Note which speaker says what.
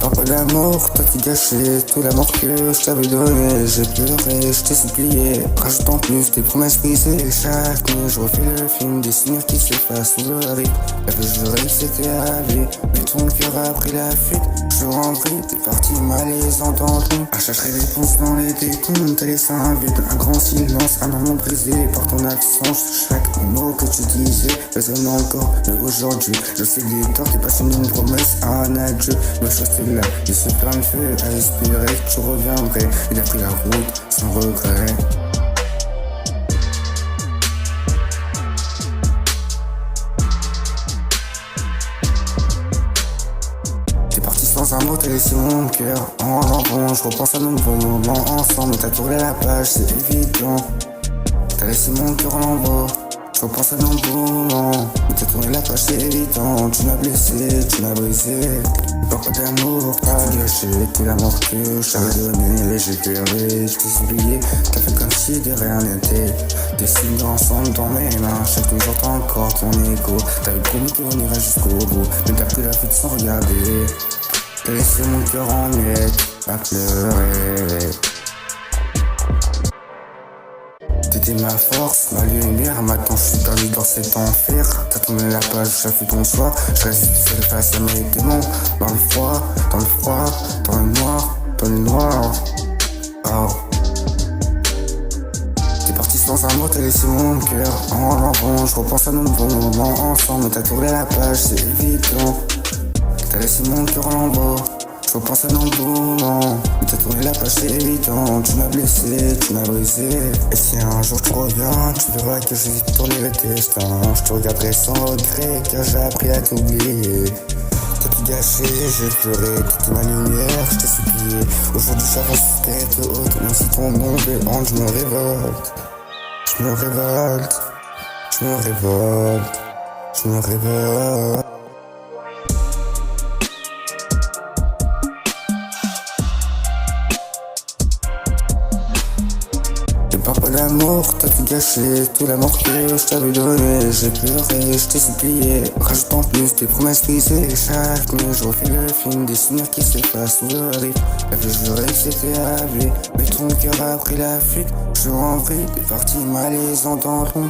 Speaker 1: Parle d'amour, toi qui gâchais tout l'amour que je t'avais donné. J'ai pleuré, je t'ai supplié, rajoute en plus tes promesses brisées. Chaque nuit je refais le film des souvenirs qui s'effacent sous le riz. La plus jurée c'était à vie, mais ton cœur a pris la fuite. Je rentre, t'es parti malaisant dans le fond. À chaque réponse dans les décomptes, t'as laissé un vide, un grand silence, un moment brisé par ton absence. Chaque mot que tu disais résonne encore, mais aujourd'hui je sais des torts, t'es passé d'une promesse à un adieu. Me chose là, j'ai ce plein de feu à espérer que tu reviendrais. Il a pris la route sans regret. T'es parti sans un mot, t'as laissé mon cœur en lambeau. Je repense à nos bons moments ensemble, t'as tourné la page, c'est évident. T'as laissé mon cœur en lambeau. Je repense à nos beaux moments, t'as tourné la page, c'est évident. Tu m'as blessé, tu m'as brisé. Pas d'amour, t'as gâché tout l'amour que je t'avais donné. J'ai pleuré, je t'ai oublié, t'as fait comme si de rien n'était. Des signes ensemble dans mes mains, chaque jour j'entends encore ton écho. T'avais promis qu'on irait jusqu'au bout, mais t'as pris la fuite sans regarder. T'as laissé mon cœur en miettes, à pleurer. T'étais ma force, ma lumière, maintenant je suis perdu dans cet enfer. T'as tourné la page, j'ai fait ton choix. Je reste seul face à mes démons. Dans le froid, dans le froid, dans le noir, dans le noir. Oh. T'es parti sans un mot, t'as laissé mon cœur en lambeau. Je repense à nos bons moments ensemble, t'as tourné la page, c'est évident. T'as laissé mon cœur en lambeau. Je repense à nos beaux moments, t'as tourné la page, c'est évident. Tu m'as blessé, tu m'as brisé. Et si un jour tu reviens, tu verras que j'ai tourné le destin. Je te regarderai sans regret, car j'ai appris à t'oublier. T'as tout gâché, j'ai pleuré, t'étais ma lumière, je t'ai supplié. Aujourd'hui j'avance tête haute, même si ton nom béante, je me révolte. Je me révolte, je me révolte, je me révolte. Parle d'amour, t'as tout gâché, tout l'amour que je t'avais donné. J'ai pleuré, je t'ai supplié, rajoute en plus tes promesses brisées. Chaque nuit je refais le film des souvenirs qui s'effacent sous le riz. La plus jurée que c'était à vie, mais ton cœur a pris la fuite. Je suis en vrille, t'es parti malaisant dans le fond.